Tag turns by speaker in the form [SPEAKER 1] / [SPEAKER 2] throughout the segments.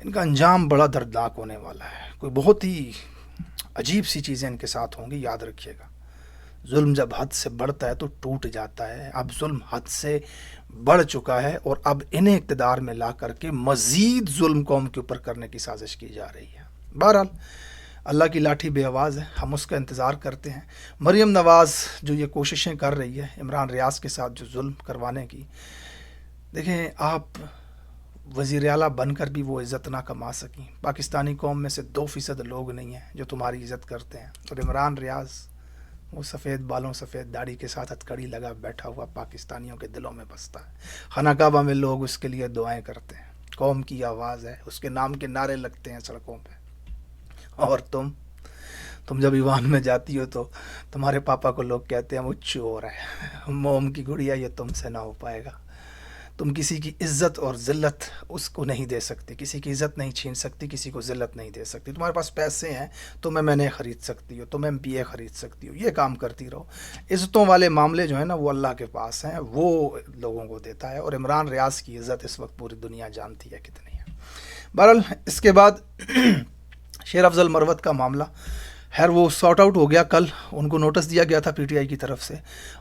[SPEAKER 1] ان کا انجام بڑا دردناک ہونے والا ہے. کوئی بہت ہی عجیب سی چیزیں ان کے ساتھ ہوں گی. یاد رکھیے گا, ظلم جب حد سے بڑھتا ہے تو ٹوٹ جاتا ہے. اب ظلم حد سے بڑھ چکا ہے اور اب انہیں اقتدار میں لا کر کے مزید ظلم قوم کے اوپر کرنے کی سازش کی جا رہی ہے. بہرحال اللہ کی لاٹھی بے آواز ہے, ہم اس کا انتظار کرتے ہیں. مریم نواز جو یہ کوششیں کر رہی ہے عمران ریاض کے ساتھ جو ظلم کروانے کی, دیکھیں آپ وزیر اعلیٰ بن کر بھی وہ عزت نہ کما سکیں. پاکستانی قوم میں سے 2% لوگ نہیں ہیں جو تمہاری عزت کرتے ہیں. اور عمران ریاض وہ سفید بالوں سفید داڑھی کے ساتھ ہتھکڑی لگا بیٹھا ہوا پاکستانیوں کے دلوں میں بستا ہے. خانہ کعبہ میں لوگ اس کے لیے دعائیں کرتے ہیں. قوم کی آواز ہے, اس کے نام کے نعرے لگتے ہیں سڑکوں پہ. اور تم جب ایوان میں جاتی ہو تو تمہارے پاپا کو لوگ کہتے ہیں وہ چور ہے, موم کی گڑیا, یہ تم سے نہ ہو پائے گا. تم کسی کی عزت اور ذلت اس کو نہیں دے سکتی, کسی کی عزت نہیں چھین سکتی, کسی کو ذلت نہیں دے سکتی. تمہارے پاس پیسے ہیں, تم ایم این اے خرید سکتی ہو, تم ایم پی اے خرید سکتی ہو, یہ کام کرتی رہو. عزتوں والے معاملے جو ہیں نا وہ اللہ کے پاس ہیں, وہ لوگوں کو دیتا ہے. اور عمران ریاض کی عزت اس وقت پوری دنیا جانتی ہے کتنی ہے. بہرحال اس کے بعد شیر افضل مروت کا معاملہ, خیر وہ سارٹ آؤٹ ہو گیا. کل ان کو نوٹس دیا گیا تھا پی ٹی آئی کی طرف سے,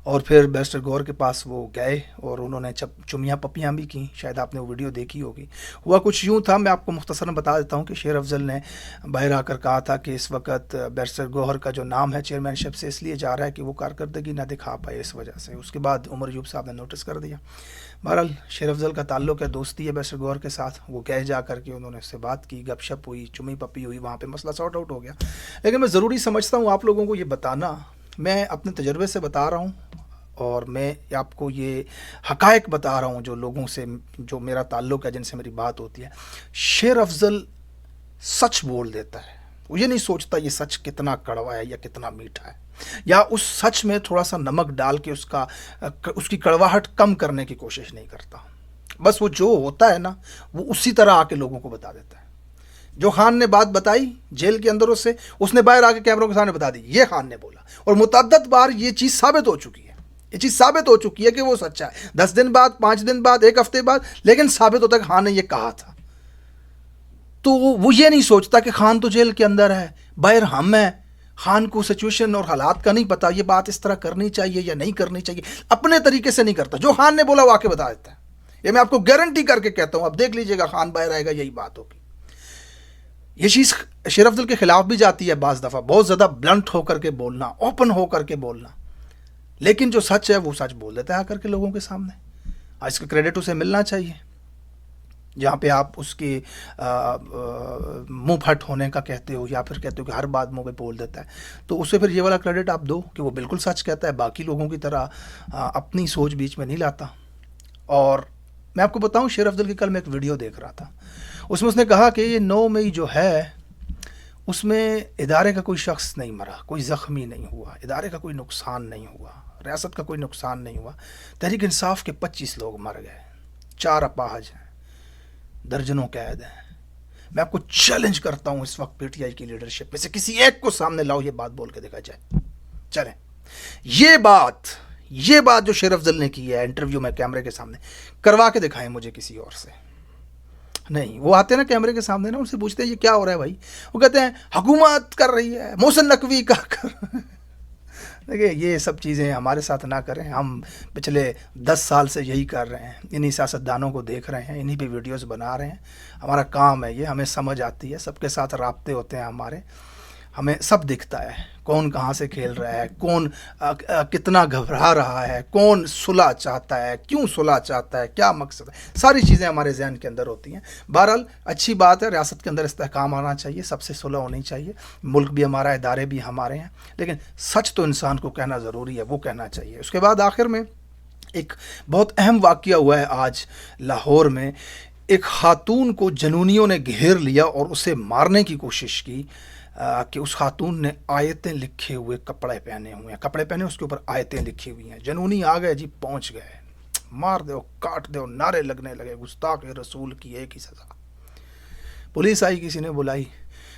[SPEAKER 1] اور پھر بیرسٹر گور کے پاس وہ گئے اور انہوں نے چمیاں پپیاں بھی کیں. شاید آپ نے وہ ویڈیو دیکھی ہوگی. ہوا کچھ یوں تھا, میں آپ کو مختصراً بتا دیتا ہوں کہ شیر افضل نے باہر آ کر کہا تھا کہ اس وقت بیرسٹر گوہر کا جو نام ہے چیئرمین شپ سے اس لیے جا رہا ہے کہ وہ کارکردگی نہ دکھا پائے اس وجہ سے. اس کے بعد عمر ایوب صاحب نے نوٹس کر دیا. بہرحال شیر افضل کا تعلق ہے, دوستی ہے بیرسٹر گوہر کے ساتھ. وہ گئے جا کر کے انہوں نے اس سے بات کی, گپ شپ ہوئی, چمی پپی ہوئی, وہاں پہ مسئلہ سارٹ آؤٹ ہو گیا. لیکن میں ضروری سمجھتا ہوں آپ لوگوں کو یہ بتانا, میں اپنے تجربے سے بتا رہا ہوں اور میں آپ کو یہ حقائق بتا رہا ہوں جو لوگوں سے جو میرا تعلق ہے, جن سے میری بات ہوتی ہے. شیر افضل سچ بول دیتا ہے. وہ یہ نہیں سوچتا یہ سچ کتنا کڑوا ہے یا کتنا میٹھا ہے, یا اس سچ میں تھوڑا سا نمک ڈال کے اس کی کڑواہٹ کم کرنے کی کوشش نہیں کرتا. بس وہ جو ہوتا ہے نا وہ اسی طرح آ کے لوگوں کو بتا دیتا ہے. جو خان نے بات بتائی جیل کے اندر اس نے باہر آ کے کیمروں کے سامنے بتا دی, یہ خان نے بولا. اور متعدد بار یہ چیز ثابت ہو چکی ہے, یہ چیز ثابت ہو چکی ہے کہ وہ سچا ہے. 10 دن بعد, 5 دن بعد, 1 ہفتے بعد, لیکن ثابت ہوتا ہے کہ خان نے یہ کہا تھا. تو وہ یہ نہیں سوچتا کہ خان تو جیل کے اندر ہے, باہر ہم ہیں, خان کو سچویشن اور حالات کا نہیں پتا, یہ بات اس طرح کرنی چاہیے یا نہیں کرنی چاہیے. اپنے طریقے سے نہیں کرتا, جو خان نے بولا وہ آ کے بتا دیتا ہے. یہ میں آپ کو گارنٹی کر کے کہتا ہوں, اب دیکھ لیجئے گا خان باہر آئے گا یہی بات ہوگی. یہ چیز شیر افضل کے خلاف بھی جاتی ہے بعض دفعہ, بہت زیادہ بلنٹ ہو کر کے بولنا, اوپن ہو کر کے بولنا, لیکن جو سچ ہے وہ سچ بول دیتا ہے آ کر کے لوگوں کے سامنے. اس کا کریڈٹ اسے ملنا چاہیے. جہاں پہ آپ اس کے منہ پھٹ ہونے کا کہتے ہو یا پھر کہتے ہو کہ ہر بات منہ پہ بول دیتا ہے, تو اسے پھر یہ والا کریڈٹ آپ دو کہ وہ بالکل سچ کہتا ہے, باقی لوگوں کی طرح اپنی سوچ بیچ میں نہیں لاتا. اور میں آپ کو بتاؤں, شیر افضل کی کل میں ایک ویڈیو دیکھ رہا تھا, اس میں اس نے کہا کہ یہ 9 مئی جو ہے اس میں ادارے کا کوئی شخص نہیں مرا, کوئی زخمی نہیں ہوا, ادارے کا کوئی نقصان نہیں ہوا, ریاست کا کوئی نقصان نہیں ہوا. تحریک انصاف کے 25 لوگ مر گئے, 4 اپاہج ہیں, درجنوں قید ہیں. میں آپ کو چیلنج کرتا ہوں اس وقت پی ٹی آئی کی لیڈرشپ میں سے کسی ایک کو سامنے لاؤ, یہ بات بول کے دیکھا جائے. چلیں, یہ بات جو شیر افضل نے کی ہے انٹرویو میں کیمرے کے سامنے, کروا کے دکھائیں مجھے کسی اور سے. نہیں, وہ آتے ہیں نا کیمرے کے سامنے نا, ان سے پوچھتے ہیں یہ کیا ہو رہا ہے بھائی, وہ کہتے ہیں حکومت کر رہی ہے, محسن نقوی کا کر. دیکھیں یہ سب چیزیں ہمارے ساتھ نہ کریں. ہم پچھلے 10 سال سے یہی کر رہے ہیں, انہی سیاستدانوں کو دیکھ رہے ہیں, انہی پہ ویڈیوز بنا رہے ہیں. ہمارا کام ہے یہ, ہمیں سمجھ آتی ہے, سب کے ساتھ رابطے ہوتے ہیں ہمارے, ہمیں سب دکھتا ہے کون کہاں سے کھیل رہا ہے, کون کتنا گھبرا رہا ہے, کون صلح چاہتا ہے, کیوں صلح چاہتا ہے, کیا مقصد ہے, ساری چیزیں ہمارے ذہن کے اندر ہوتی ہیں. بہرحال اچھی بات ہے, ریاست کے اندر استحکام آنا چاہیے, سب سے صلح ہونی چاہیے, ملک بھی ہمارا, ادارے بھی ہمارے ہیں, لیکن سچ تو انسان کو کہنا ضروری ہے, وہ کہنا چاہیے. اس کے بعد آخر میں ایک بہت اہم واقعہ ہوا ہے آج لاہور میں. ایک خاتون کو جنونیوں نے گھیر لیا اور اسے مارنے کی کوشش کی کہ اس خاتون نے آیتیں لکھے ہوئے کپڑے پہنے ہوئے ہیں, کپڑے پہنے اس کے اوپر آیتیں لکھی ہوئی ہیں. جنونی آ گئے جی, پہنچ گئے, مار دو, کاٹ دو, نعرے لگنے لگے, گستاخ رسول کی ایک ہی سزا. پولیس آئی, کسی نے بلائی,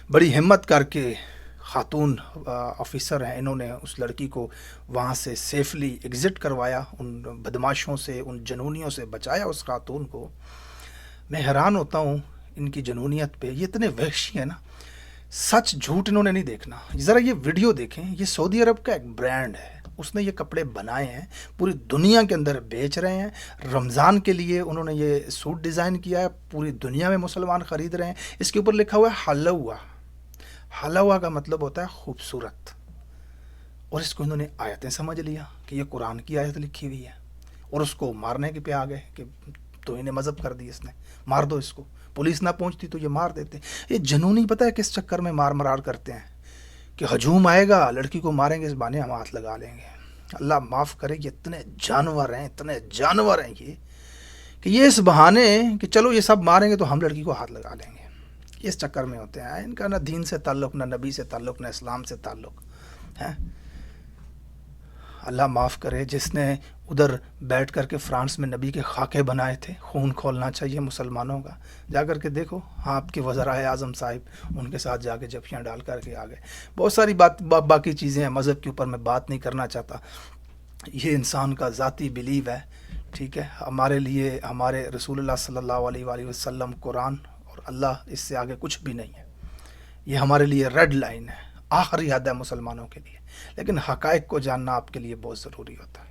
[SPEAKER 1] بڑی ہمت کر کے خاتون آفیسر ہیں, انہوں نے اس لڑکی کو وہاں سے سیفلی ایگزٹ کروایا, ان بدماشوں سے, ان جنونیوں سے بچایا اس خاتون کو. میں حیران ہوتا ہوں ان کی جنونیت پہ، یہ اتنے وحشی ہیں نا، سچ جھوٹ انہوں نے نہیں دیکھنا. ذرا یہ ویڈیو دیکھیں، یہ سعودی عرب کا ایک برانڈ ہے، اس نے یہ کپڑے بنائے ہیں، پوری دنیا کے اندر بیچ رہے ہیں. رمضان کے لیے انہوں نے یہ سوٹ ڈیزائن کیا ہے، پوری دنیا میں مسلمان خرید رہے ہیں. اس کے اوپر لکھا ہوا ہے حلوہ. حلوہ کا مطلب ہوتا ہے خوبصورت، اور اس کو انہوں نے آیتیں سمجھ لیا کہ یہ قرآن کی آیت لکھی ہوئی ہے، اور اس کو مارنے کے پہ آ گئے کہ تو انہیں مذہب کر دی اس نے، مار دو اس کو. پولیس نہ پہنچتی تو یہ مار دیتے. یہ جنونی پتہ ہے کس چکر میں مار مرار کرتے ہیں کہ ہجوم آئے گا، لڑکی کو ماریں گے، اس بہانے ہم ہاتھ لگا لیں گے. اللہ معاف کرے، یہ اتنے جانور ہیں، اتنے جانور ہیں یہ، کہ یہ اس بہانے کہ چلو یہ سب ماریں گے تو ہم لڑکی کو ہاتھ لگا لیں گے، اس چکر میں ہوتے ہیں. ان کا نہ دین سے تعلق، نہ نبی سے تعلق، نہ اسلام سے تعلق ہے. اللہ معاف کرے، جس نے ادھر بیٹھ کر کے فرانس میں نبی کے خاکے بنائے تھے. خون کھولنا چاہیے مسلمانوں کا. جا کر کے دیکھو، آپ کے وزرائے اعظم صاحب ان کے ساتھ جا کے جفیاں ڈال کر کے آ گئے. بہت ساری باقی چیزیں ہیں، مذہب کے اوپر میں بات نہیں کرنا چاہتا، یہ انسان کا ذاتی بلیو ہے. ٹھیک ہے، ہمارے لیے ہمارے رسول اللہ صلی اللہ علیہ وآلہ وسلم، قرآن اور اللہ، اس سے آگے کچھ بھی نہیں ہے. یہ ہمارے لیے ریڈ لائن ہے، آخری حد ہے مسلمانوں کے لیے. لیکن حقائق کو جاننا آپ کے لیے بہت ضروری ہوتا ہے.